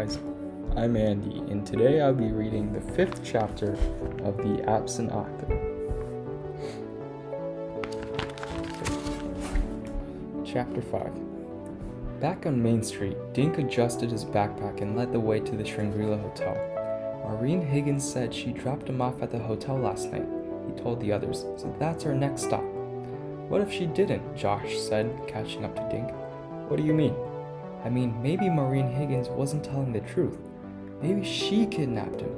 guys, I'm Andy, and today I'll be reading the 5th chapter of The Absent Author. Chapter 5. Back on Main Street, Dink adjusted his backpack and led the way to the Shangri-La Hotel. Maureen Higgins said she dropped him off at the hotel last night, he told the others, so that's our next stop. What if she didn't? Josh said, catching up to Dink. What do you mean? I mean, maybe Maureen Higgins wasn't telling the truth. Maybe she kidnapped him,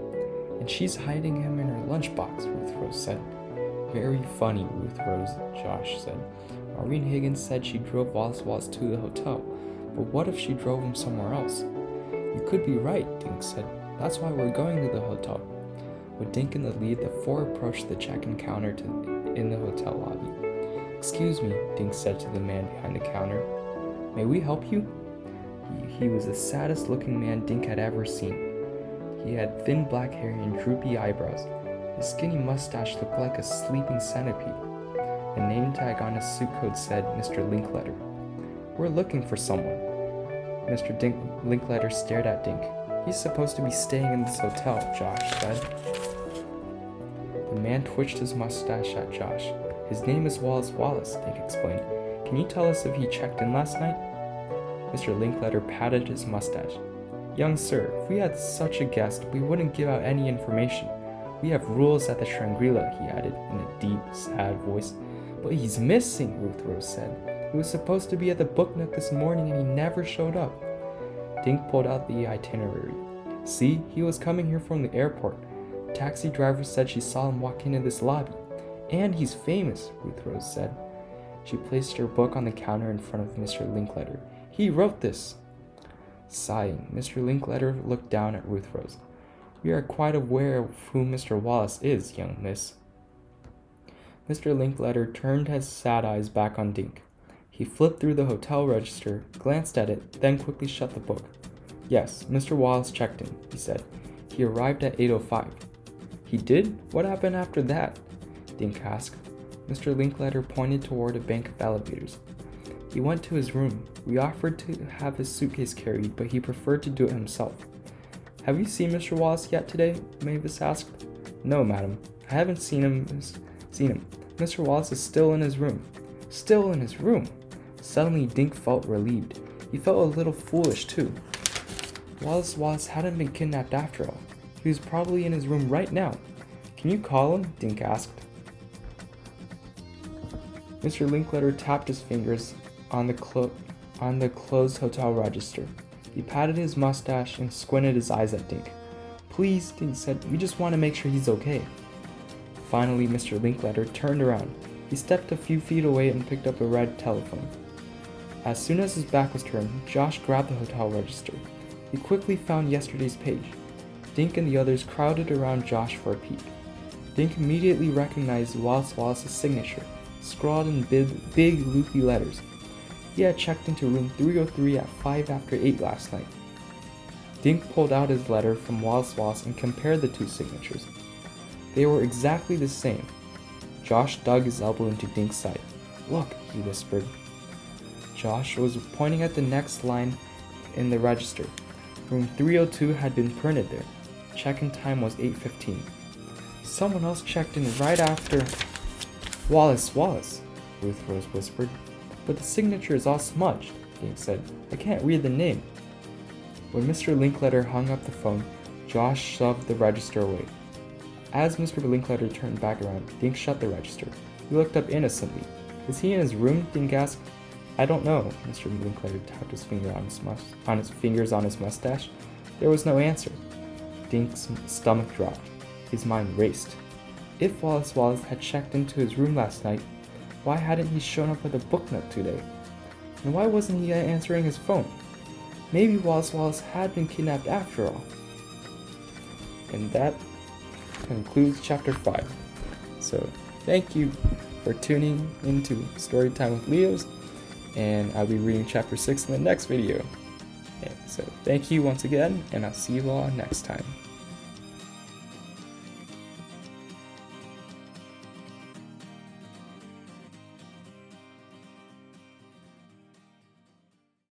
and she's hiding him in her lunchbox, Ruth Rose said. Very funny, Ruth Rose, Josh said. Maureen Higgins said she drove Wallace to the hotel, but what if she drove him somewhere else? You could be right, Dink said. That's why we're going to the hotel. With Dink in the lead, the four approached the check-in counter in the hotel lobby. Excuse me, Dink said to the man behind the counter. May we help you? He was the saddest looking man Dink had ever seen. He had thin black hair and droopy eyebrows. His skinny mustache looked like a sleeping centipede. A name tag on his suit coat said Mr. Linkletter. We're looking for someone. Mr. Linkletter stared at Dink. He's supposed to be staying in this hotel, Josh said. The man twitched his mustache at Josh. His name is Wallace, Dink explained. Can you tell us if he checked in last night? Mr. Linkletter patted his mustache. Young sir, if we had such a guest, we wouldn't give out any information. We have rules at the Shangri-La, he added in a deep, sad voice. But he's missing, Ruth Rose said. He was supposed to be at the book nook this morning and he never showed up. Dink pulled out the itinerary. See, he was coming here from the airport. The taxi driver said she saw him walk into this lobby. And he's famous, Ruth Rose said. She placed her book on the counter in front of Mr. Linkletter. He wrote this. Sighing, Mr. Linkletter looked down at Ruth Rose. We are quite aware of who Mr. Wallace is, young miss. Mr. Linkletter turned his sad eyes back on Dink. He flipped through the hotel register, glanced at it, then quickly shut the book. Yes, Mr. Wallace checked in, he said. He arrived at 8:05. He did? What happened after that? Dink asked. Mr. Linkletter pointed toward a bank of elevators. He went to his room. We offered to have his suitcase carried, but he preferred to do it himself. Have you seen Mr. Wallace yet today? Mavis asked. No, madam. I haven't seen him. Mr. Wallace is still in his room. Still in his room? Suddenly, Dink felt relieved. He felt a little foolish, too. Wallace hadn't been kidnapped after all. He was probably in his room right now. Can you call him? Dink asked. Mr. Linkletter tapped his fingers on the closed hotel register. He patted his mustache and squinted his eyes at Dink. Please, Dink said, we just want to make sure he's okay. Finally, Mr. Linkletter turned around. He stepped a few feet away and picked up a red telephone. As soon as his back was turned, Josh grabbed the hotel register. He quickly found yesterday's page. Dink and the others crowded around Josh for a peek. Dink immediately recognized Wallace's signature, scrawled in big loopy letters. He had checked into room 303 at 5 after 8 last night. Dink pulled out his letter from Wallace and compared the two signatures. They were exactly the same. Josh dug his elbow into Dink's side. Look, he whispered. Josh was pointing at the next line in the register. Room 302 had been printed there. Check-in time was 8:15. Someone else checked in right after. Wallace, Ruth Rose whispered. But the signature is all smudged, Dink said. I can't read the name. When Mr. Linkletter hung up the phone, Josh shoved the register away. As Mr. Linkletter turned back around, Dink shut the register. He looked up innocently. Is he in his room? Dink asked. I don't know. Mr. Linkletter tapped his fingers on his mustache. There was no answer. Dink's stomach dropped. His mind raced. If Wallace had checked into his room last night, why hadn't he shown up at the book nook today? And why wasn't he answering his phone? Maybe Wallace had been kidnapped after all. And that concludes chapter 5. So thank you for tuning into Storytime with Leos, and I'll be reading chapter 6 in the next video. So thank you once again, and I'll see you all next time.